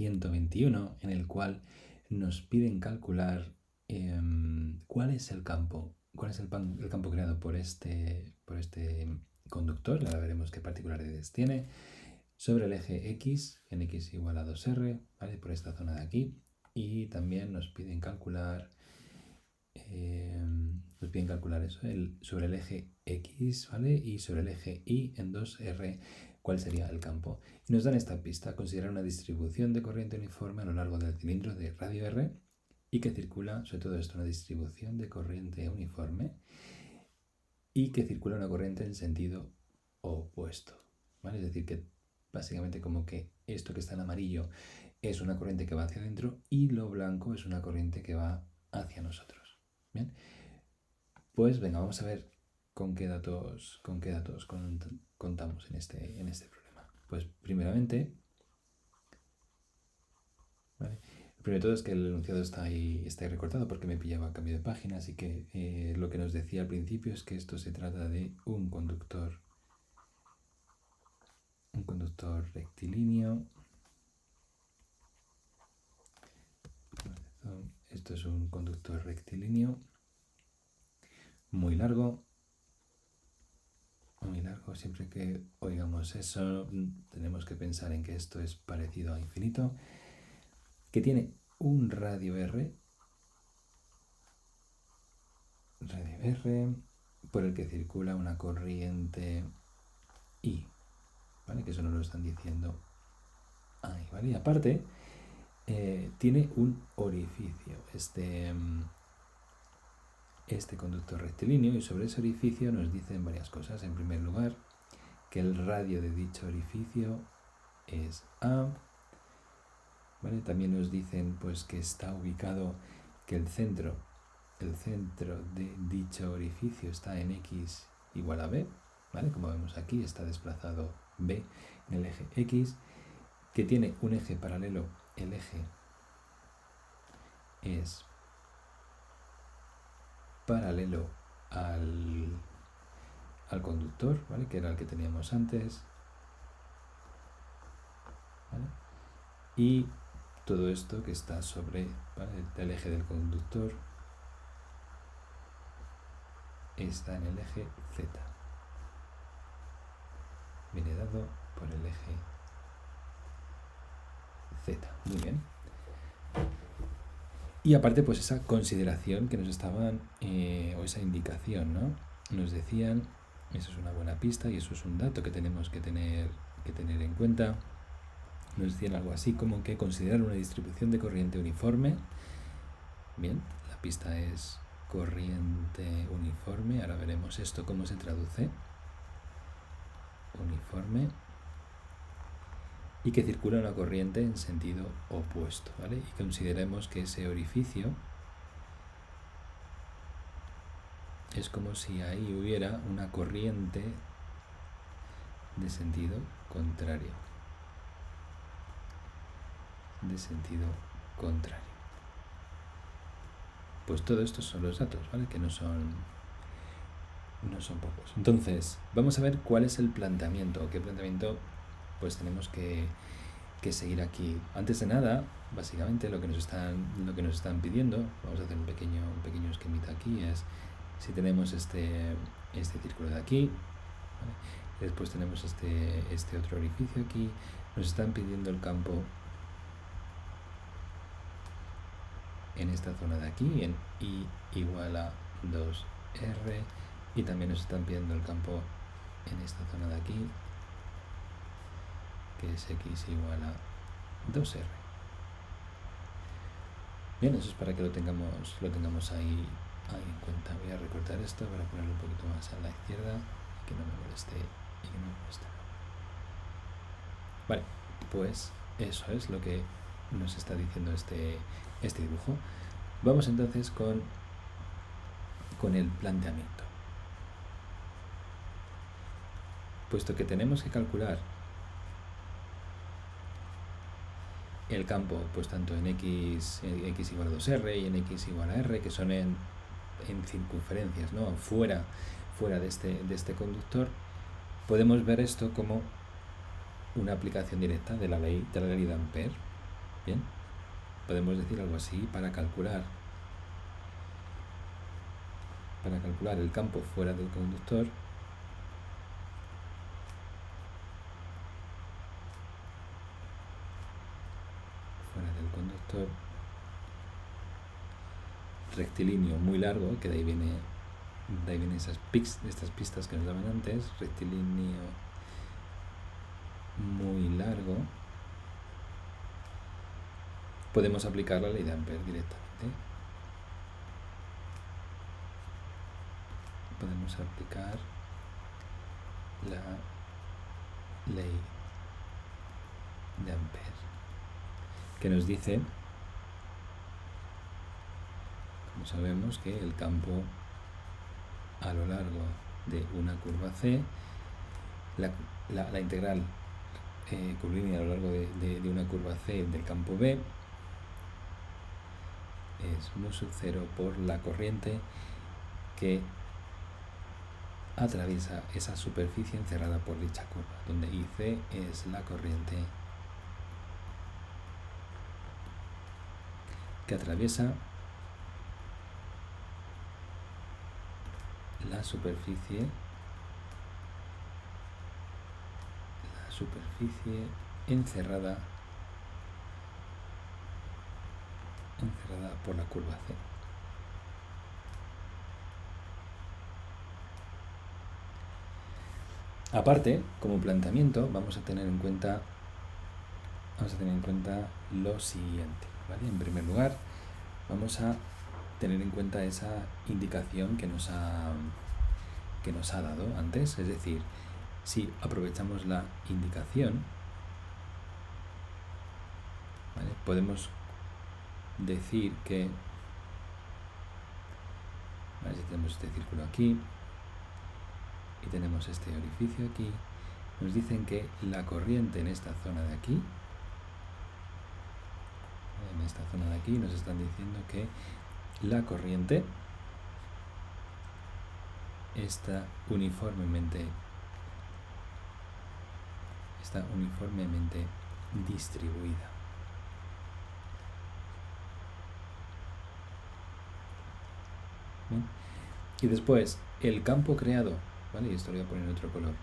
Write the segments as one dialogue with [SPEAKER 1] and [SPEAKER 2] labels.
[SPEAKER 1] 121, en el cual nos piden calcular cuál es el campo, el campo creado por este conductor, ahora veremos qué particularidades tiene, sobre el eje X, en X igual a 2R, ¿vale? Por esta zona de aquí, y también nos piden calcular eso, sobre el eje X, ¿vale? Y sobre el eje Y en 2R, cuál sería el campo. Y nos dan esta pista: considerar una distribución de corriente uniforme a lo largo del cilindro de radio R y que circula, sobre todo esto, una distribución de corriente uniforme y que circula una corriente en sentido opuesto, ¿vale? Es decir, que básicamente como que esto que está en amarillo es una corriente que va hacia adentro y lo blanco es una corriente que va hacia nosotros. Bien, pues venga, vamos a ver con qué datos contamos en este problema. Pues primeramente, ¿vale? Lo primero de todo es que el enunciado está ahí recortado porque me pillaba a cambio de página, así que lo que nos decía al principio es que esto se trata de un conductor rectilíneo. Esto es un conductor rectilíneo muy largo. Siempre que oigamos eso tenemos que pensar en que esto es parecido a infinito, que tiene un radio R por el que circula una corriente I, ¿vale? Que eso nos lo están diciendo ahí, ¿vale? Y aparte tiene un orificio este conductor rectilíneo, y sobre ese orificio nos dicen varias cosas. En primer lugar, que el radio de dicho orificio es A, ¿vale? También nos dicen pues que está ubicado, que el centro de dicho orificio está en X igual a B, ¿vale? Como vemos aquí, está desplazado B en el eje X, que tiene un eje paralelo, el eje es paralelo al conductor, ¿vale? Que era el que teníamos antes, ¿vale? Y todo esto que está sobre, ¿vale?, el eje del conductor está en el eje Z, viene dado por el eje Z. Muy bien. Y aparte, pues esa consideración que nos estaban, o esa indicación, ¿no? Nos decían, eso es una buena pista y eso es un dato que tenemos que tener en cuenta. Nos decían algo así como que considerar una distribución de corriente uniforme. Bien, la pista es corriente uniforme. Ahora veremos esto cómo se traduce. Uniforme. Y que circula una corriente en sentido opuesto, ¿vale? Y consideremos que ese orificio es como si ahí hubiera una corriente de sentido contrario. Pues todo esto son los datos, ¿vale? Que no son pocos. Entonces, vamos a ver cuál es el planteamiento, qué planteamiento pues tenemos que seguir aquí. Antes de nada, básicamente lo que nos están pidiendo, vamos a hacer un pequeño esquemita aquí, es si tenemos este círculo de aquí, ¿vale? Después tenemos este otro orificio aquí, nos están pidiendo el campo en esta zona de aquí, en I igual a 2R, y también nos están pidiendo el campo en esta zona de aquí, que es X igual a 2R. Bien, eso es para que lo tengamos ahí en cuenta. Voy a recortar esto para ponerlo un poquito más a la izquierda y que no me moleste. Vale, pues eso es lo que nos está diciendo este dibujo. Vamos entonces con el planteamiento. Puesto que tenemos que calcular el campo, pues tanto en X igual a 2R y en X igual a R, que son en circunferencias, ¿no?, fuera de este conductor, podemos ver esto como una aplicación directa de la ley de Ampère, Bien, podemos decir algo así para calcular el campo fuera del conductor. Rectilíneo muy largo, que de ahí viene estas pistas que nos daban antes, rectilíneo muy largo, podemos aplicar la ley de Ampère directamente. Podemos aplicar la ley de Ampère, que nos dice, como sabemos, que el campo a lo largo de una curva C, la integral curvilínea a lo largo de una curva C del campo B es mu sub 0 por la corriente que atraviesa esa superficie encerrada por dicha curva, donde IC es la corriente que atraviesa la superficie encerrada por la curva C. Aparte, como planteamiento, vamos a tener en cuenta lo siguiente, ¿vale? En primer lugar, vamos a tener en cuenta esa indicación que nos ha dado antes, es decir, si aprovechamos la indicación, ¿vale? Podemos decir que, ¿vale? Si tenemos este círculo aquí y tenemos este orificio aquí, nos dicen que la corriente en esta zona de aquí, nos están diciendo que la corriente está uniformemente distribuida. ¿Bien? Y después, el campo creado, ¿vale? Y esto lo voy a poner en otro color.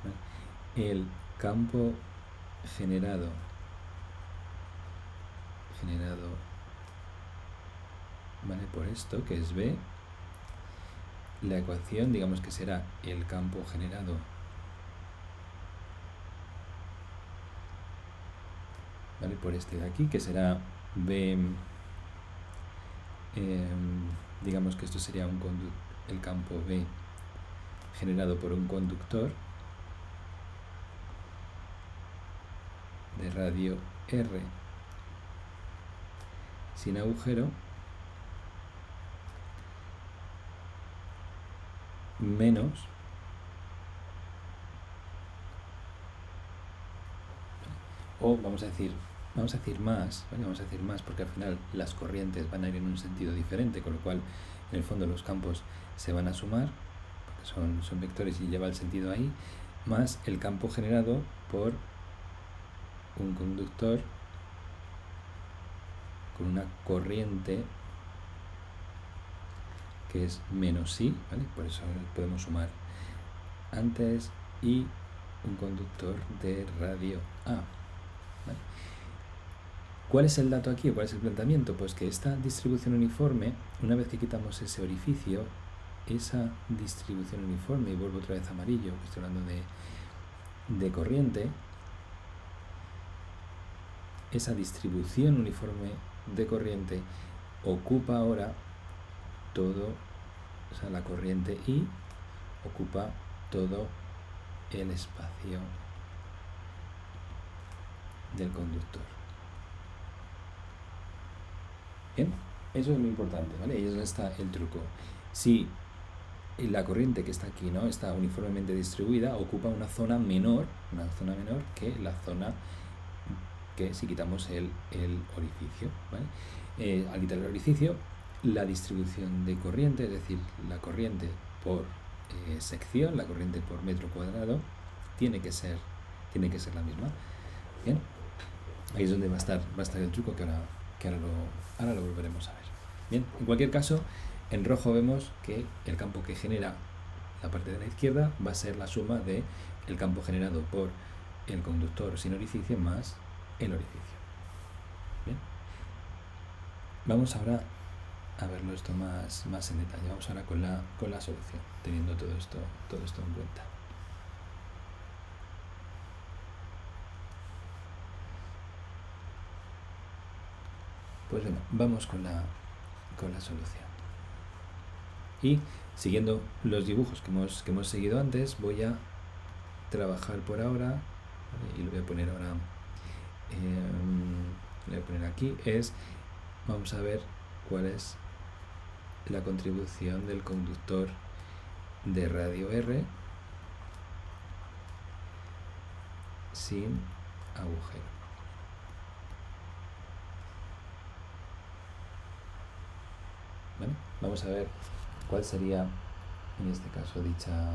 [SPEAKER 1] ¿Vale? El campo generado ¿vale? Por esto, que es B, la ecuación, digamos que será el campo generado ¿vale? Por este de aquí, que será B, digamos que esto sería el campo B generado por un conductor de radio R sin agujero, menos o vamos a decir más, ¿vale? Vamos a decir más porque al final las corrientes van a ir en un sentido diferente, con lo cual en el fondo los campos se van a sumar, porque son vectores y lleva el sentido ahí, más el campo generado por un conductor con una corriente que es menos I, ¿vale? Por eso podemos sumar antes, y un conductor de radio A, ¿vale? ¿Cuál es el dato aquí? ¿Cuál es el planteamiento? Pues que esta distribución uniforme, una vez que quitamos ese orificio, esa distribución uniforme, y vuelvo otra vez a amarillo, que estoy hablando de corriente, esa distribución uniforme de corriente ocupa ahora todo, o sea, la corriente I ocupa todo el espacio del conductor. Bien, eso es muy importante, ¿vale? Y eso está el truco. Si la corriente que está aquí, ¿no?, está uniformemente distribuida, ocupa una zona menor que la zona que si quitamos el orificio, ¿vale? Al quitar el orificio, la distribución de corriente, es decir, la corriente por sección, la corriente por metro cuadrado, tiene que ser la misma. Bien, Ahí es donde va a estar el truco que ahora lo volveremos a ver. Bien, en cualquier caso, en rojo vemos que el campo que genera la parte de la izquierda va a ser la suma de el campo generado por el conductor sin orificio más el orificio. Bien. Vamos ahora a verlo esto más en detalle. Vamos ahora con la solución, teniendo todo esto en cuenta. Pues bueno, vamos con la solución. Y siguiendo los dibujos que hemos seguido antes, voy a trabajar por ahora, ¿vale? Y lo voy a poner ahora, lo voy a poner aquí, vamos a ver cuál es la contribución del conductor de radio R sin agujero. ¿Vale? Vamos a ver cuál sería en este caso dicha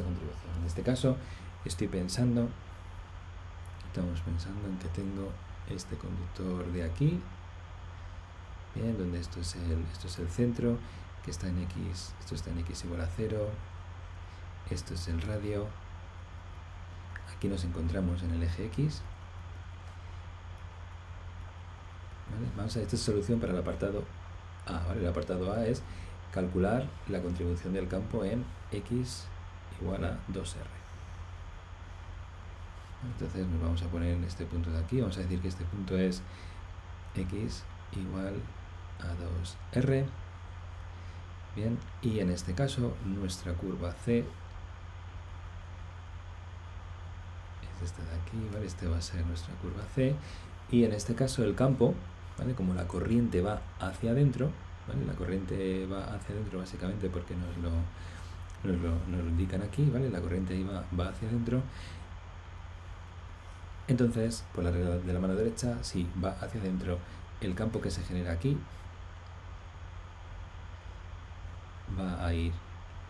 [SPEAKER 1] contribución. En este caso estamos pensando en que tengo este conductor de aquí, bien, donde esto es el centro, que está en X, esto está en X igual a 0, esto es el radio, aquí nos encontramos en el eje X. ¿Vale? Vamos a ver, esta es solución para el apartado A. ¿Vale? El apartado A es calcular la contribución del campo en X igual a 2R. Entonces nos vamos a poner en este punto de aquí, vamos a decir que este punto es X igual a 2R. Bien, y en este caso nuestra curva C es esta de aquí, ¿vale? Este va a ser nuestra curva C, y en este caso el campo, ¿vale? Como la corriente va hacia adentro, ¿vale? La corriente va hacia adentro básicamente porque nos lo indican aquí, ¿vale? La corriente va hacia adentro. Entonces, por la regla de la mano derecha, si va hacia adentro, el campo que se genera aquí va a ir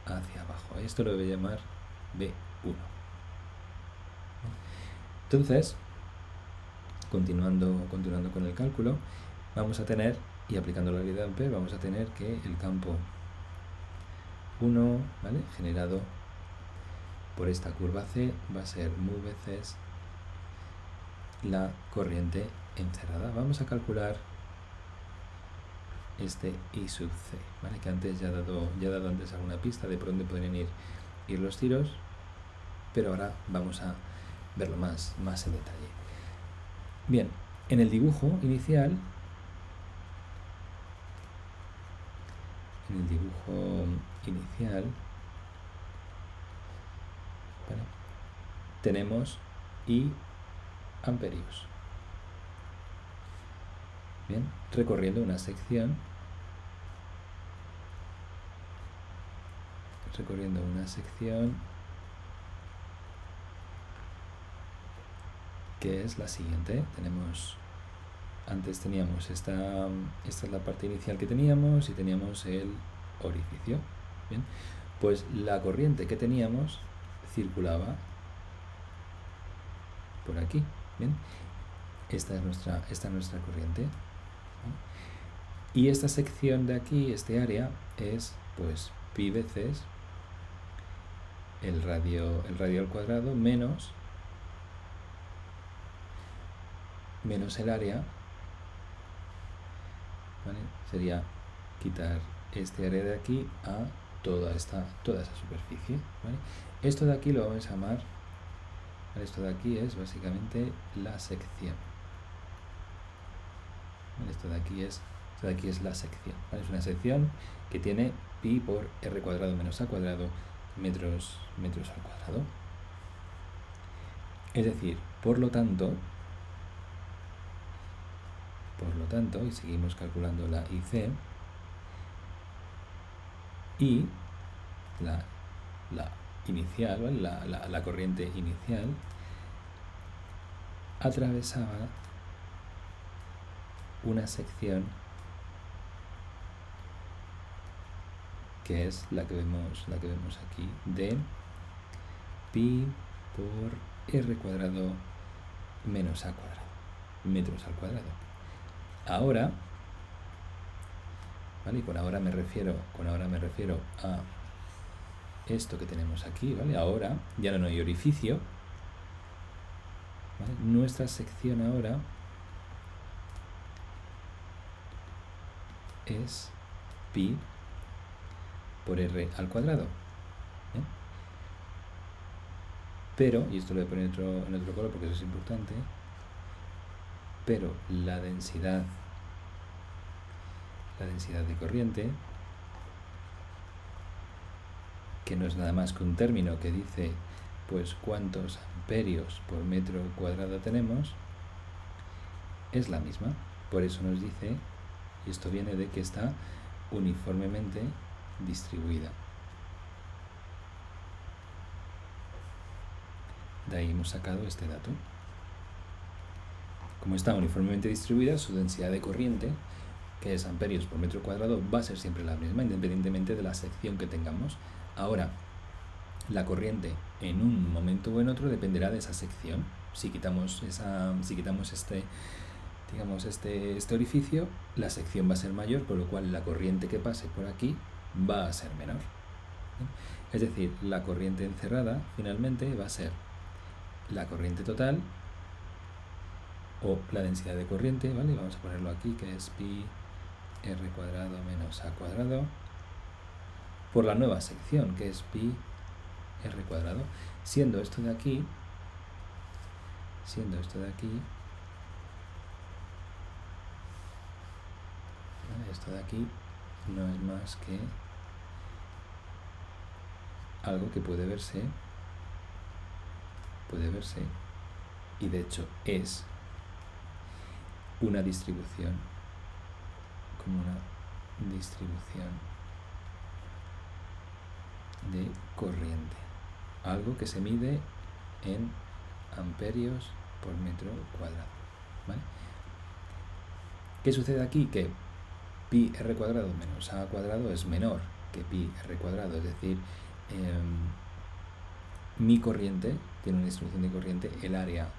[SPEAKER 1] hacia abajo. Esto lo voy a llamar B1. Entonces, continuando con el cálculo, vamos a tener, y aplicando la ley de Ampère, vamos a tener que el campo 1, ¿vale?, generado por esta curva C va a ser mu veces la corriente encerrada. Vamos a calcular este I sub C, ¿vale?, que antes ya he dado antes alguna pista de por dónde podrían ir los tiros, pero ahora vamos a verlo más en detalle. Bien, en el dibujo inicial, ¿vale?, tenemos I amperios. Bien, recorriendo una sección que es la siguiente. Antes teníamos esta es la parte inicial que teníamos, y teníamos el orificio. Bien, pues la corriente que teníamos circulaba por aquí. Bien, esta es nuestra corriente. Y esta sección de aquí, este área, es pues pi veces el radio al cuadrado menos el área, ¿vale? Sería quitar este área de aquí a toda esa superficie, ¿vale? Esto de aquí lo vamos a llamar, ¿vale?, esto de aquí es básicamente la sección, ¿vale? Esto de aquí es la sección, ¿vale? Es una sección que tiene pi por r cuadrado menos a cuadrado metros al cuadrado. Es decir, por lo tanto, y seguimos calculando la IC, y la inicial, ¿vale?, la corriente inicial atravesaba una sección que es la que vemos aquí, de pi por r cuadrado menos a cuadrado, metros al cuadrado. Ahora, ¿vale? Y con ahora me refiero a esto que tenemos aquí, ¿vale? Ahora ya no hay orificio, ¿vale? Nuestra sección ahora es pi por r al cuadrado. Pero, y esto lo voy a poner en otro color porque eso es importante, pero la densidad de corriente, que no es nada más que un término que dice pues cuántos amperios por metro cuadrado tenemos, es la misma. Por eso nos dice, y esto viene de que está uniformemente distribuida. De ahí hemos sacado este dato. Como está uniformemente distribuida, su densidad de corriente, que es amperios por metro cuadrado, va a ser siempre la misma, independientemente de la sección que tengamos. Ahora, la corriente en un momento o en otro dependerá de esa sección. Si quitamos este orificio, la sección va a ser mayor, por lo cual la corriente que pase por aquí va a ser menor. Es decir, la corriente encerrada finalmente va a ser la corriente total o la densidad de corriente, ¿vale? Vamos a ponerlo aquí, que es pi r cuadrado menos a cuadrado, por la nueva sección, que es pi r cuadrado, siendo esto de aquí, ¿vale? Esto de aquí no es más que algo que puede verse, y de hecho es una distribución, como una distribución de corriente, algo que se mide en amperios por metro cuadrado, ¿vale? ¿Qué sucede aquí? Que pi r cuadrado menos a cuadrado es menor que pi r cuadrado, es decir, mi corriente tiene una distribución de corriente, el área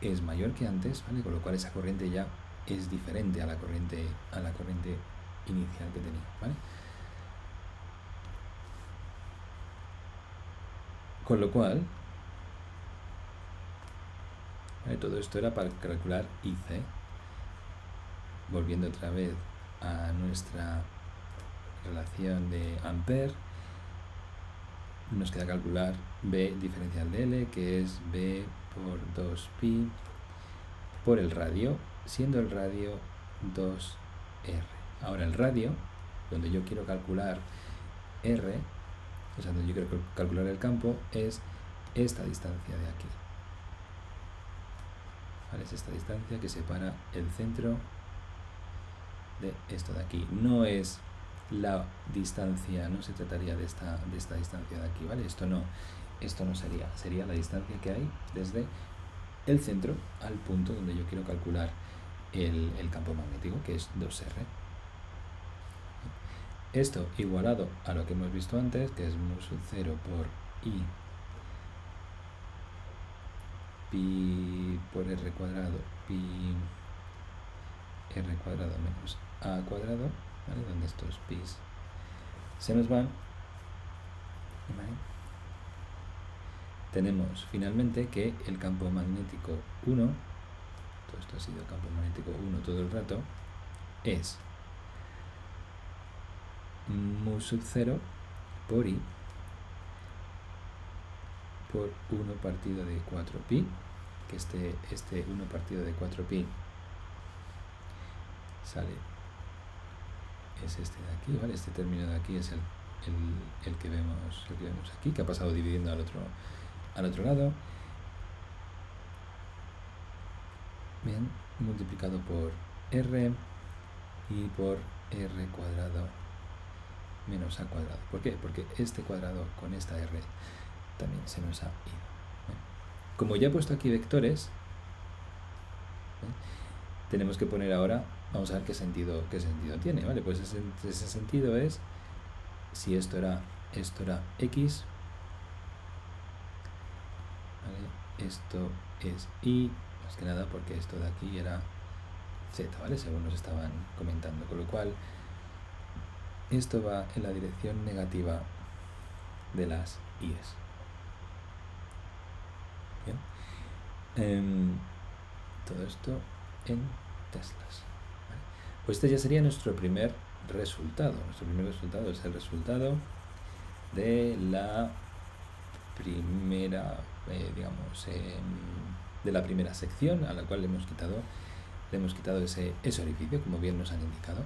[SPEAKER 1] es mayor que antes, ¿vale? Con lo cual esa corriente ya es diferente a la corriente inicial que tenía, ¿vale? Con lo cual, ¿vale? Todo esto era para calcular IC. Volviendo otra vez a nuestra relación de Ampere, nos queda calcular B diferencial de L, que es B por 2pi por el radio, siendo el radio 2R. Ahora el radio, donde yo quiero calcular R, o sea, donde yo quiero calcular el campo, es esta distancia de aquí. ¿Vale? Es esta distancia que separa el centro de esto de aquí. No es la distancia, no se trataría de esta distancia de aquí, ¿vale? Esto no sería la distancia que hay desde el centro al punto donde yo quiero calcular el campo magnético, que es 2R. Esto igualado a lo que hemos visto antes, que es mu sub 0 por I pi por R cuadrado, pi R cuadrado menos A cuadrado, ¿vale? Donde estos pis se nos van, ¿vale? Tenemos finalmente que el campo magnético 1, todo esto ha sido campo magnético 1 todo el rato, es mu sub 0 por I por 1 partido de 4pi, que este 1 partido de 4pi sale, es este de aquí, ¿vale? Este término de aquí es el que vemos aquí, que ha pasado dividiendo al otro lado. Bien, multiplicado por R y por R cuadrado menos A cuadrado. ¿Por qué? Porque este cuadrado con esta R también se nos ha ido. ¿Bien? Como ya he puesto aquí vectores, ¿bien? Tenemos que poner ahora, vamos a ver qué sentido tiene, ¿vale? Pues ese sentido es, si esto era X, esto es y, más que nada porque esto de aquí era z, ¿vale? Según nos estaban comentando, con lo cual esto va en la dirección negativa de las i's. Bien. Todo esto en Teslas. ¿Vale? Pues este ya sería nuestro primer resultado. Nuestro primer resultado es el resultado de la primera, de la primera sección, a la cual le hemos quitado ese orificio, como bien nos han indicado.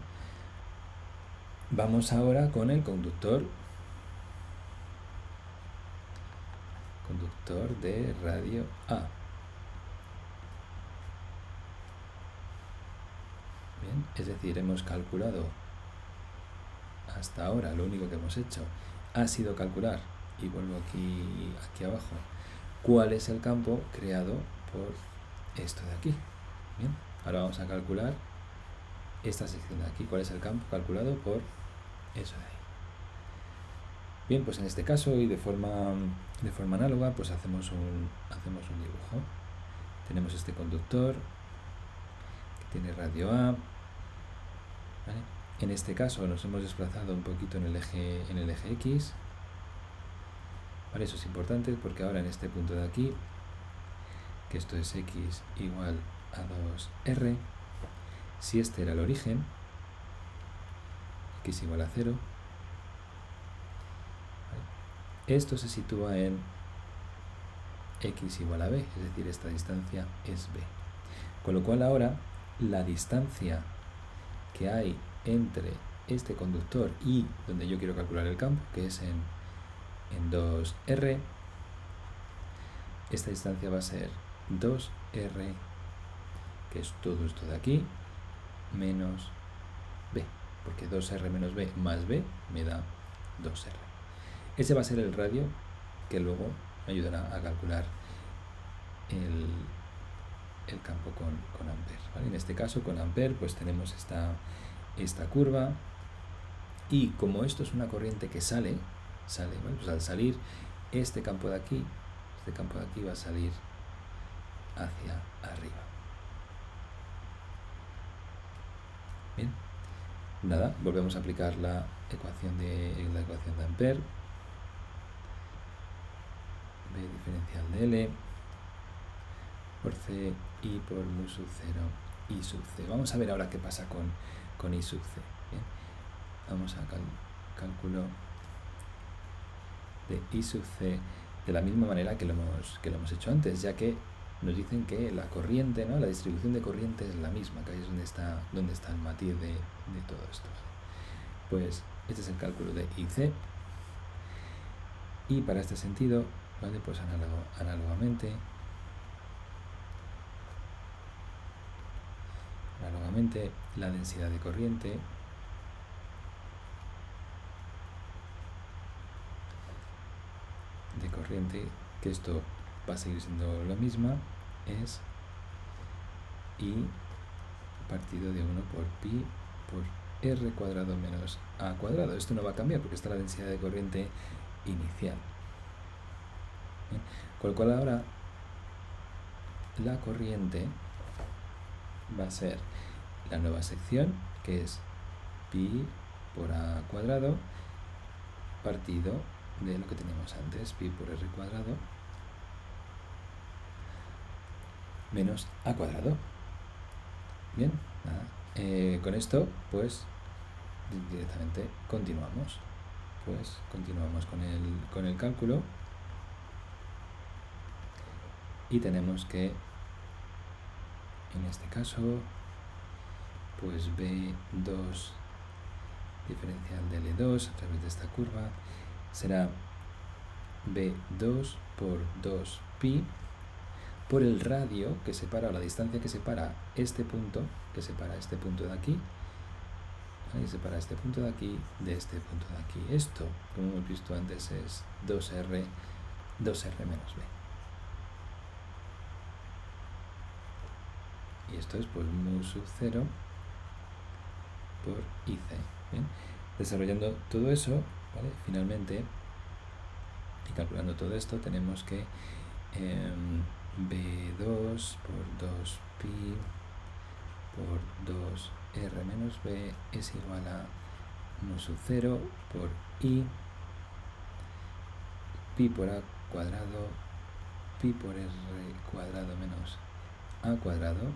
[SPEAKER 1] Vamos ahora con el conductor de radio A. Bien, es decir, hemos calculado hasta ahora, lo único que hemos hecho ha sido calcular, y vuelvo aquí abajo, cuál es el campo creado por esto de aquí. Bien, ahora vamos a calcular esta sección de aquí, cuál es el campo calculado por eso de ahí. Bien, pues en este caso y de forma análoga, pues hacemos un dibujo. Tenemos este conductor que tiene radio A, ¿vale? En este caso nos hemos desplazado un poquito en el eje X, ¿vale? Eso es importante porque ahora en este punto de aquí, que esto es X igual a 2R, si este era el origen, X igual a 0, ¿vale? Esto se sitúa en X igual a B, es decir, esta distancia es B. Con lo cual ahora la distancia que hay entre este conductor y donde yo quiero calcular el campo, que es en 2R, esta distancia va a ser 2R, que es todo esto de aquí, menos B, porque 2R menos B más B me da 2R. Ese va a ser el radio que luego me ayudará a calcular el campo con Ampere, ¿vale? En este caso con Ampere pues tenemos esta curva, y como esto es una corriente que sale, ¿vale? Pues al salir este campo de aquí va a salir hacia arriba. Bien, nada, volvemos a aplicar la ecuación de Ampere, B diferencial de L por C y por mu sub 0 I sub C. Vamos a ver ahora qué pasa con I sub C. Bien, vamos a cálculo de I sub C de la misma manera que lo hemos hecho antes, ya que nos dicen que la corriente, ¿no? La distribución de corriente es la misma, que ahí es donde está el matiz de todo esto. Pues este es el cálculo de IC, y para este sentido, ¿vale? Pues análogamente la densidad de corriente que esto va a seguir siendo lo misma, es I partido de 1 por pi por R cuadrado menos A cuadrado. Esto no va a cambiar porque está la densidad de corriente inicial. Bien, con lo cual ahora la corriente va a ser la nueva sección, que es pi por A cuadrado partido de lo que teníamos antes, pi por R cuadrado menos A cuadrado. Bien, nada. Con esto pues directamente continuamos con el cálculo, y tenemos que en este caso pues B2 diferencial de L2 a través de esta curva será B2 por 2pi por el radio que separa, la distancia que separa este punto, de aquí, ¿vale? Y separa este punto de aquí de este punto de aquí. Esto, como hemos visto antes, es 2R menos B. Y esto es pues mu sub 0 por IC. Bien, desarrollando todo eso, ¿vale? Finalmente, y calculando todo esto, tenemos que B2 por 2pi por 2r menos b es igual a mu sub 0 por i, pi por a cuadrado, pi por r cuadrado menos a cuadrado.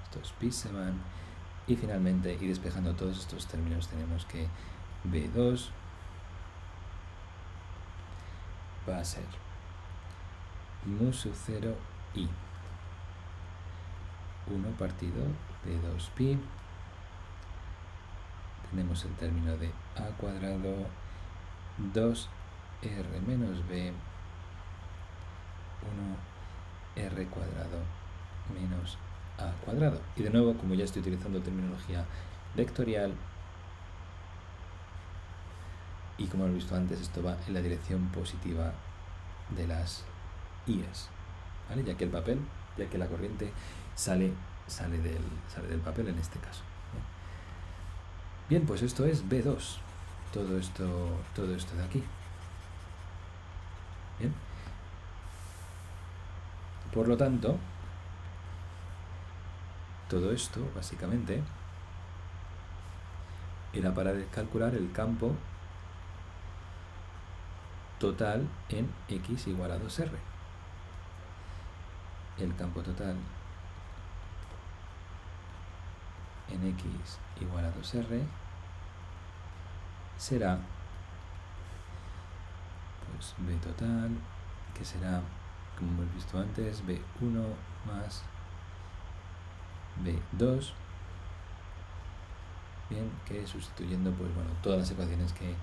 [SPEAKER 1] Estos pi se van. Y finalmente, y despejando todos estos términos, tenemos que b2 va a ser mu sub 0 i 1 partido de 2pi. Tenemos el término de a cuadrado 2r menos b 1r cuadrado menos a cuadrado. Y de nuevo, como ya estoy utilizando terminología vectorial, y como hemos visto antes, esto va en la dirección positiva de las i's, ¿vale? Ya que el papel, ya que la corriente sale del papel en este caso. Bien, pues esto es B2, todo esto de aquí. Bien. Por lo tanto, todo esto, básicamente, era para calcular el campo total en x igual a 2r. El campo total en x igual a 2r será, pues, b total, que será, como hemos visto antes, b1 más b2, bien, que sustituyendo, pues bueno, todas las ecuaciones que,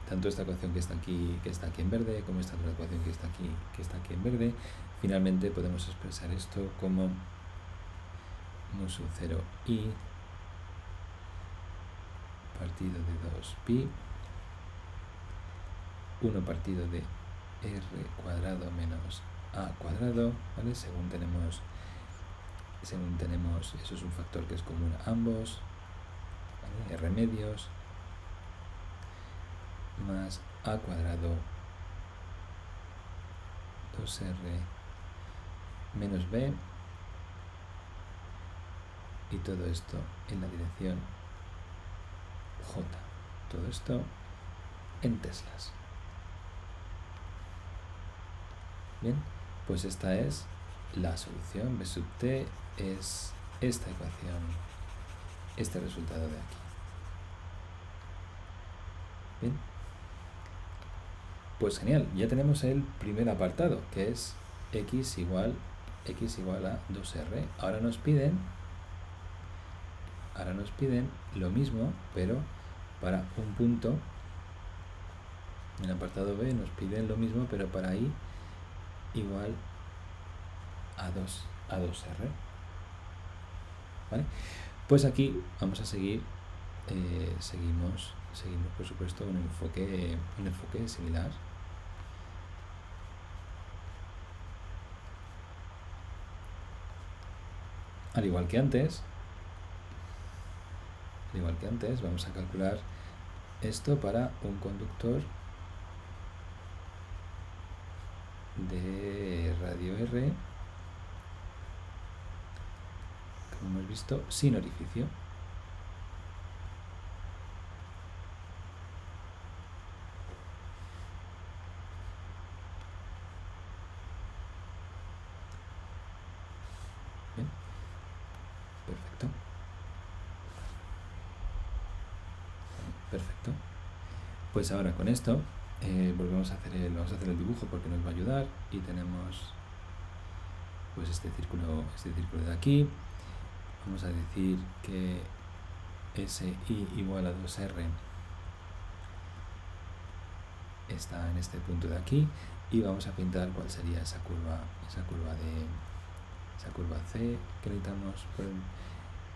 [SPEAKER 1] tanto esta ecuación que está aquí en verde, como esta otra ecuación que está aquí en verde, finalmente podemos expresar esto como mu sub 0 i partido de 2pi 1 partido de r cuadrado menos a cuadrado, ¿vale? Según tenemos, eso es un factor que es común a ambos, ¿vale? R medios más a cuadrado 2r menos b, y todo esto en la dirección j, todo esto en teslas. Bien, pues esta es la solución. B sub t es esta ecuación, este resultado de aquí. Bien, pues genial, ya tenemos el primer apartado, que es x igual a 2r. Ahora nos piden lo mismo, pero para un punto. En el apartado B nos piden lo mismo, pero para i igual a 2r. ¿Vale? Pues aquí vamos a seguir, seguimos por supuesto un enfoque similar. Al igual que antes, vamos a calcular esto para un conductor de radio R, como hemos visto, sin orificio. Bien, perfecto. Perfecto. Pues ahora con esto vamos a hacer el dibujo porque nos va a ayudar, y tenemos pues este círculo de aquí. Vamos a decir que si igual a 2r está en este punto de aquí, y vamos a pintar cuál sería esa curva C que necesitamos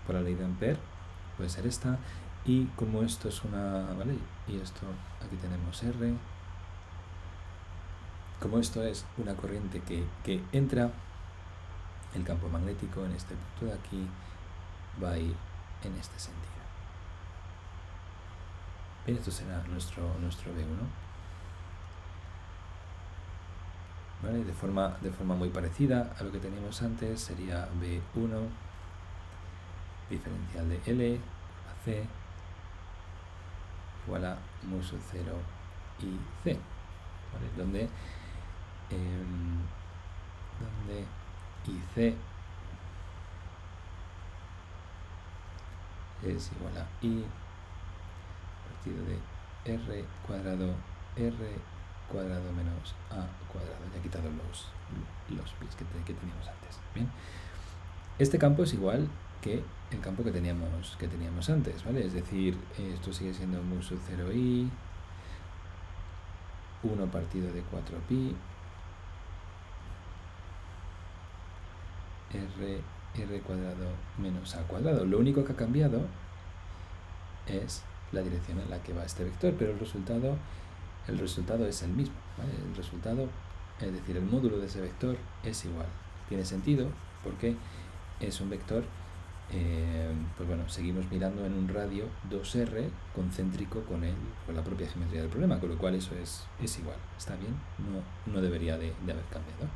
[SPEAKER 1] por la ley de Ampère. Puede ser esta, y como esto es ¿vale? Y esto, aquí tenemos R. Como esto es una corriente que entra, el campo magnético en este punto de aquí va a ir en este sentido. Bien, esto será nuestro B1. ¿vale? De forma muy parecida a lo que teníamos antes, sería B1 diferencial de L a C igual a mu sub 0 y C, ¿vale? Donde IC es igual a I partido de R cuadrado menos A cuadrado. Ya he quitado los pies que teníamos antes. Bien. Este campo es igual que el campo que teníamos antes, ¿vale? Es decir, esto sigue siendo mu sub 0i 1 partido de 4pi r cuadrado menos a cuadrado. Lo único que ha cambiado es la dirección en la que va este vector, pero el resultado es el mismo, ¿vale? El resultado, es decir, el módulo de ese vector es igual. Tiene sentido porque es un vector, pues bueno, seguimos mirando en un radio 2R concéntrico con la propia geometría del problema, con lo cual eso es igual. Está bien, no debería de haber cambiado.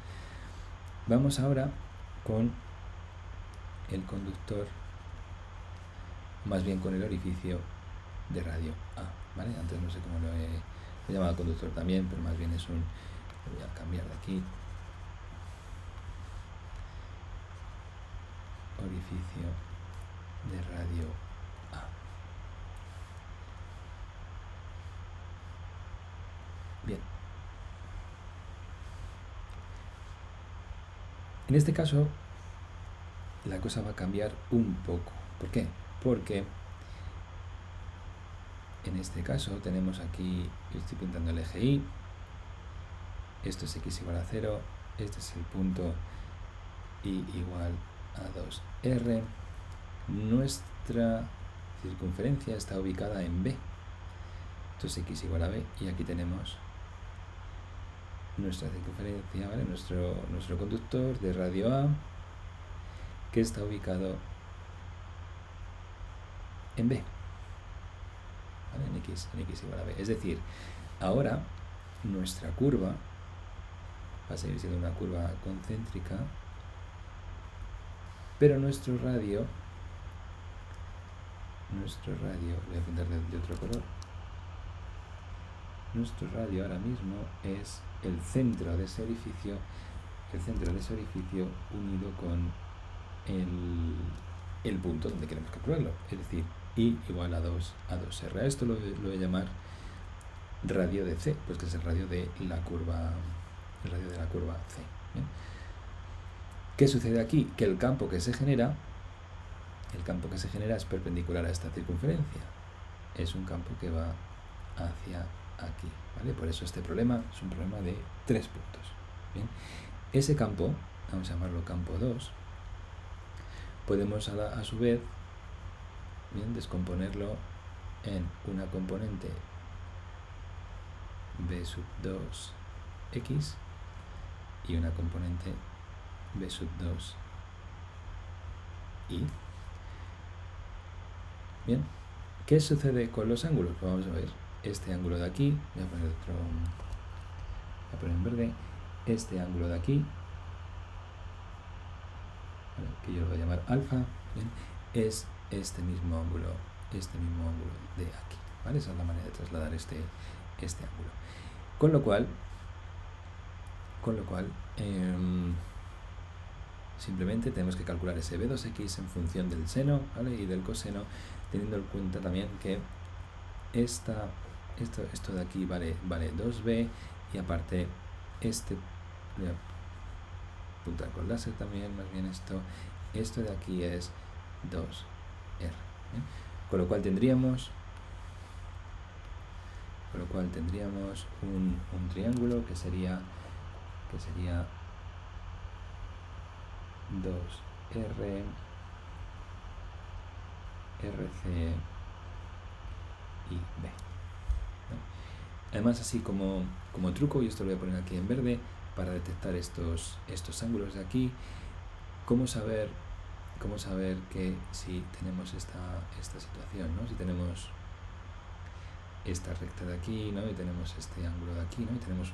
[SPEAKER 1] Vamos ahora con el conductor, más bien con el orificio de radio A, ¿vale? Antes no sé cómo lo he llamado conductor también, pero más bien es lo voy a cambiar de aquí, orificio de radio A. Bien. En este caso, la cosa va a cambiar un poco. ¿Por qué? Porque en este caso tenemos aquí, yo estoy pintando el eje Y, esto es x igual a 0, este es el punto Y igual a 2R. Nuestra circunferencia está ubicada en B, esto es x igual a B, y aquí tenemos nuestra circunferencia, ¿vale? Nuestro conductor de radio A, que está ubicado en B, ¿vale? en x igual a B. Es decir, ahora nuestra curva va a seguir siendo una curva concéntrica, pero nuestro radio, voy a pintar de otro color, nuestro radio ahora mismo es el centro de ese orificio unido con el punto donde queremos calcularlo, es decir, Y igual a 2R. A esto lo voy a llamar radio de C, pues que es el radio de la curva C. ¿Bien? ¿Qué sucede aquí? Que el campo que se genera es perpendicular a esta circunferencia. Es un campo que va hacia aquí, ¿vale? Por eso este problema es un problema de 3 puntos. Bien. Ese campo, vamos a llamarlo campo 2, podemos a su vez, bien, descomponerlo en una componente B sub 2x y una componente B sub 2y. Bien, ¿qué sucede con los ángulos? Pues vamos a ver este ángulo de aquí, voy a poner en verde, este ángulo de aquí, ¿vale? Que yo lo voy a llamar alfa, ¿bien? Es este mismo ángulo de aquí, ¿vale? Esa es la manera de trasladar este ángulo. Con lo cual simplemente tenemos que calcular ese B2x en función del seno, ¿vale? Y del coseno, teniendo en cuenta también que esto de aquí vale 2b, y aparte voy a apuntar con láser también, más bien esto de aquí es 2r, ¿bien? Con lo cual tendríamos un triángulo que sería 2R, RC y B. Además, así como truco, y esto lo voy a poner aquí en verde para detectar estos ángulos de aquí, cómo saber que si tenemos esta situación, ¿no? Si tenemos esta recta de aquí, ¿no? Y tenemos este ángulo de aquí, ¿no? Y tenemos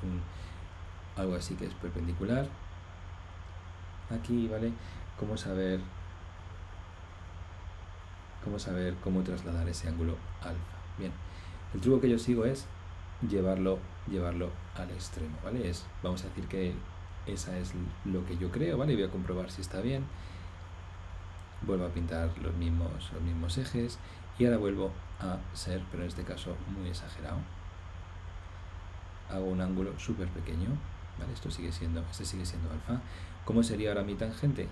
[SPEAKER 1] algo así que es perpendicular aquí, ¿vale? ¿Cómo saber cómo trasladar ese ángulo alfa? Bien, el truco que yo sigo es llevarlo al extremo, ¿vale? Vamos a decir que esa es lo que yo creo, ¿vale? Voy a comprobar si está bien. Vuelvo a pintar los mismos ejes y ahora vuelvo a ser, pero en este caso muy exagerado. Hago un ángulo súper pequeño, ¿vale? Este sigue siendo alfa. ¿Cómo sería ahora mi tangente?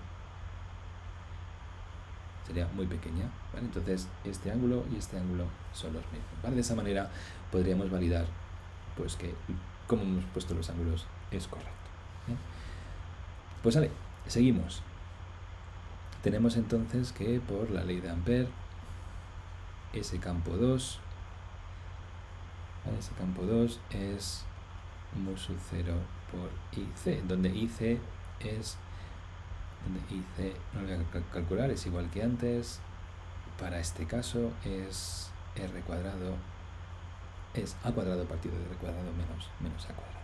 [SPEAKER 1] Sería muy pequeña, ¿vale? Entonces este ángulo y este ángulo son los mismos, ¿vale? De esa manera podríamos validar pues que como hemos puesto los ángulos es correcto. ¿Bien? Pues vale, seguimos. Tenemos entonces que por la ley de Ampère ese campo 2, ¿vale? Ese campo 2 es mu sub 0 por IC, donde IC no lo voy a calcular, es igual que antes. Para este caso es r cuadrado, es a cuadrado partido de r cuadrado menos a cuadrado.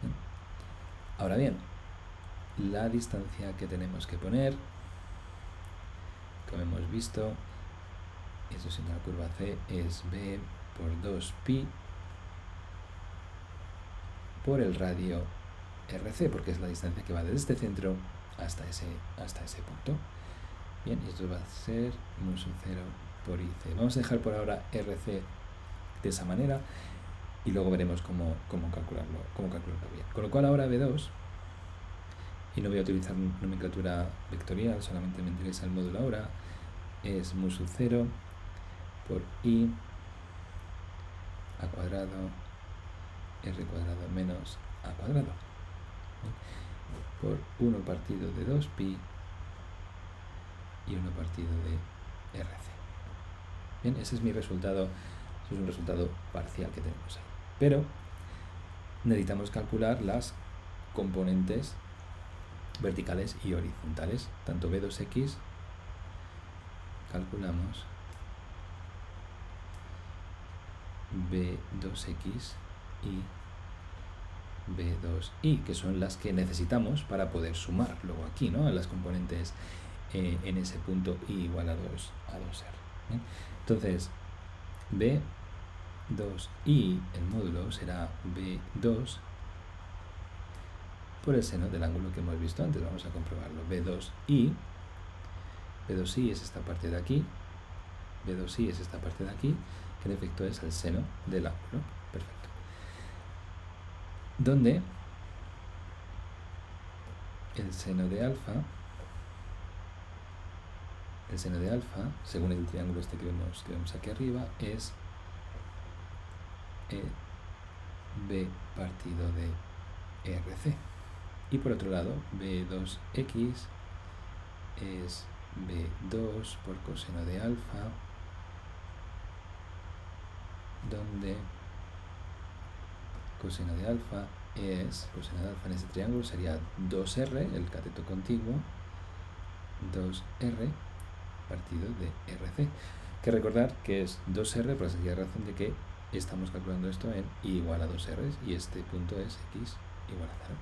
[SPEAKER 1] ¿Bien? Ahora bien, la distancia que tenemos que poner, como hemos visto, eso sin la curva C es b por 2pi por el radio RC, porque es la distancia que va desde este centro hasta ese punto. Bien, y esto va a ser mu sub 0 por IC. Vamos a dejar por ahora RC de esa manera y luego veremos cómo calcularlo bien. Con lo cual ahora B2, y no voy a utilizar nomenclatura vectorial, solamente me interesa el módulo ahora, es mu sub 0 por I a cuadrado R cuadrado menos A cuadrado. Por 1 partido de 2pi y 1 partido de RC. Bien, ese es mi resultado, es un resultado parcial que tenemos ahí. Pero necesitamos calcular las componentes verticales y horizontales, tanto B2X, calculamos B2X y B2Y, que son las que necesitamos para poder sumar luego aquí, ¿no? Las componentes en ese punto y igual a 2R. ¿Bien? Entonces, B2Y, el módulo será B2 por el seno del ángulo que hemos visto antes. Vamos a comprobarlo. B2Y es esta parte de aquí, B2Y es esta parte de aquí, que en efecto es el seno del ángulo. Perfecto. Donde el seno de alfa, según el triángulo este que vemos aquí arriba, es B partido de RC. Y por otro lado, B2X es B2 por coseno de alfa, donde coseno de alfa en ese triángulo sería 2R, el cateto contiguo, 2R partido de RC. Que recordar que es 2R por la sencilla razón de que estamos calculando esto en I igual a 2R y este punto es X igual a 0.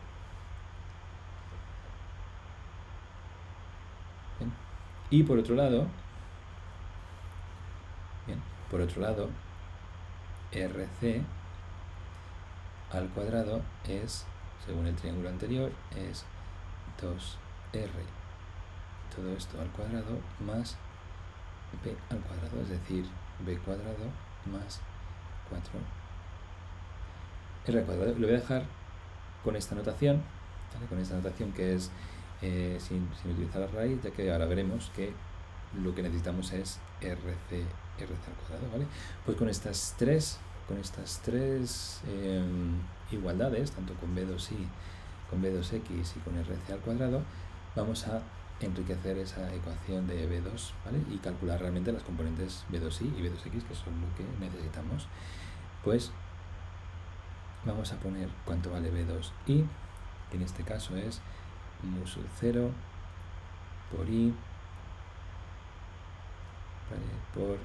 [SPEAKER 1] Bien. Y por otro lado, RC al cuadrado es, según el triángulo anterior, es 2R todo esto al cuadrado más B al cuadrado, es decir, B cuadrado más 4R al cuadrado. Lo voy a dejar con esta notación, ¿vale? Con esta notación que es sin utilizar la raíz, ya que ahora veremos que lo que necesitamos es RC al cuadrado, ¿vale? Pues con estas tres igualdades, tanto con B2Y, con B2X y con RC al cuadrado, vamos a enriquecer esa ecuación de B2, ¿vale? Y calcular realmente las componentes B2Y y B2X, que son lo que necesitamos. Pues vamos a poner cuánto vale B2Y, que en este caso es mu sub 0 por I, ¿vale? Por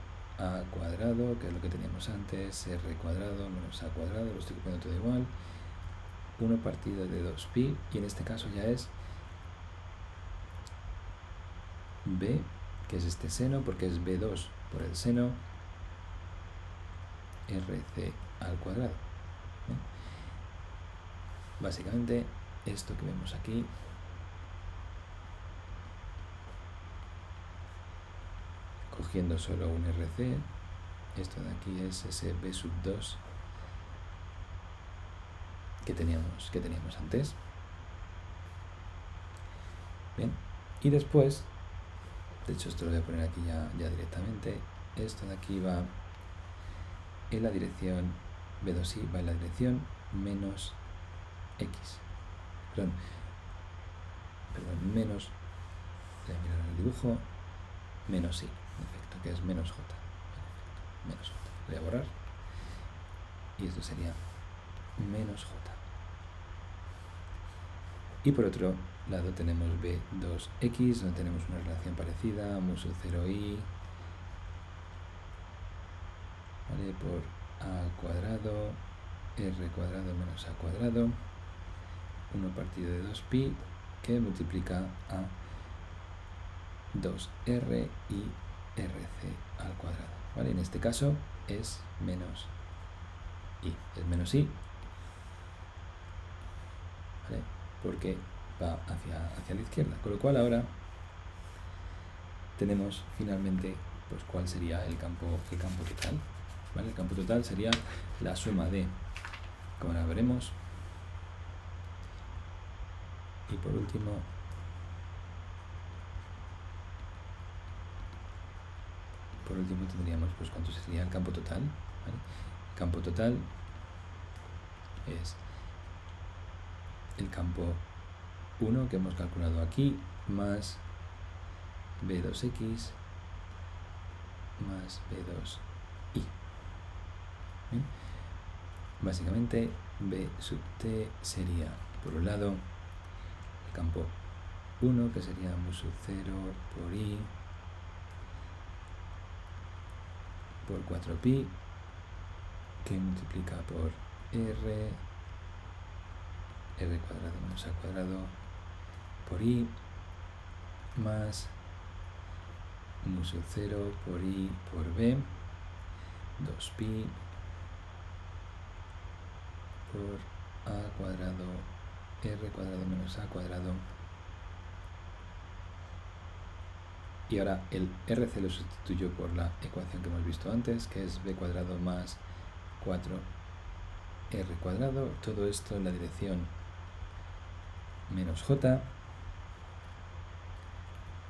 [SPEAKER 1] A cuadrado, que es lo que teníamos antes, R cuadrado menos A cuadrado, lo estoy poniendo todo igual, 1 partido de 2pi, y en este caso ya es b, que es este seno, porque es b2 por el seno rc al cuadrado. ¿Bien? Básicamente esto que vemos aquí cogiendo solo un rc, esto de aquí es ese b sub 2 que teníamos antes. Bien, y después, de hecho esto lo voy a poner aquí ya directamente, esto de aquí va en la dirección b2i, va en la dirección menos x, perdón, menos, voy a mirar el dibujo, menos i, en efecto, que es menos j, menos j, voy a borrar, y esto sería menos j. Y por otro lado tenemos b2x, donde tenemos una relación parecida, mu sub 0i, ¿vale? Por a cuadrado, r cuadrado menos a cuadrado, 1 partido de 2pi, que multiplica a 2r y rc al cuadrado, ¿vale? En este caso es menos i, ¿vale? Porque va hacia la izquierda, con lo cual ahora tenemos finalmente pues cuál sería el campo total, ¿vale? El campo total sería la suma de, como ahora veremos, y por último tendríamos pues cuánto sería el campo total, ¿vale? El campo total es el campo 1 que hemos calculado aquí, más b2x más b2i. ¿Bien? Básicamente b sub t sería, por un lado, el campo 1, que sería mu sub 0 por i por 4pi, que multiplica por r cuadrado menos a cuadrado por i, más mu sub 0 por i por b, 2pi por a cuadrado, r cuadrado menos a cuadrado. Y ahora el rc lo sustituyo por la ecuación que hemos visto antes, que es b cuadrado más 4r cuadrado, todo esto en la dirección menos j,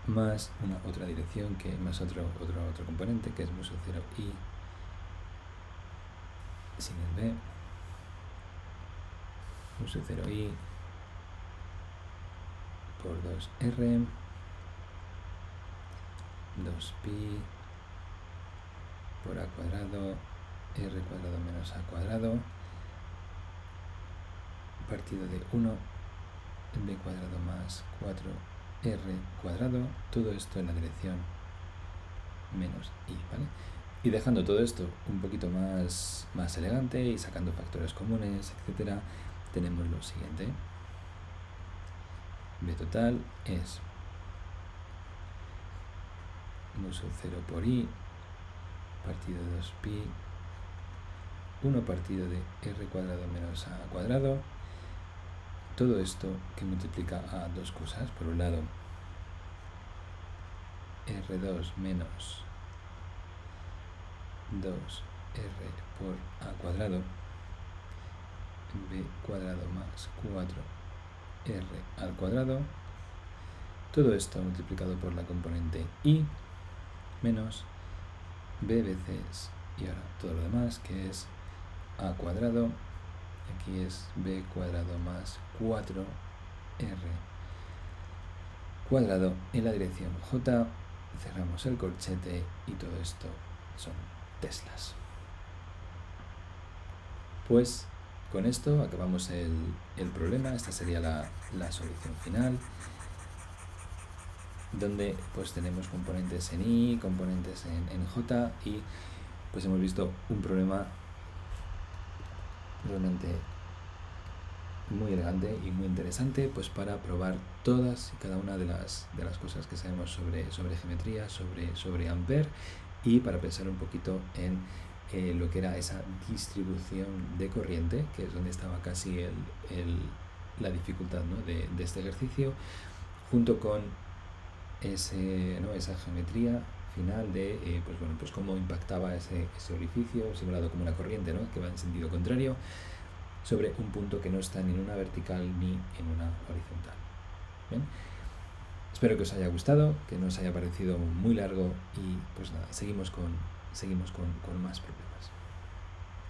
[SPEAKER 1] más una otra dirección, que más otro componente, que es mu sub 0i sin el b, mu sub 0i por 2r, 2pi por a cuadrado, r cuadrado menos a cuadrado, partido de 1, b cuadrado más 4r cuadrado, todo esto en la dirección menos i, ¿vale? Y dejando todo esto un poquito más elegante y sacando factores comunes, etcétera, tenemos lo siguiente. B total es mu sub 0 por i partido de 2pi, 1 partido de r cuadrado menos a cuadrado, todo esto que multiplica a dos cosas, por un lado r2 menos 2r por a cuadrado, b cuadrado más 4r al cuadrado, todo esto multiplicado por la componente i menos b veces, y ahora todo lo demás, que es a cuadrado, aquí es b cuadrado más 4r cuadrado en la dirección j, cerramos el corchete y todo esto son teslas. Pues con esto acabamos el problema. Esta sería la solución final, donde pues tenemos componentes en i, componentes en j, y pues hemos visto un problema realmente muy elegante y muy interesante, pues para probar todas y cada una de las cosas que sabemos sobre geometría, sobre Ampere, y para pensar un poquito en lo que era esa distribución de corriente, que es donde estaba casi la dificultad, ¿no?, de este ejercicio, junto con esa geometría final de pues cómo impactaba ese orificio simulado como una corriente, ¿no?, que va en sentido contrario sobre un punto que no está ni en una vertical ni en una horizontal. ¿Bien? Espero que os haya gustado, que no os haya parecido muy largo, y pues nada, seguimos con más problemas.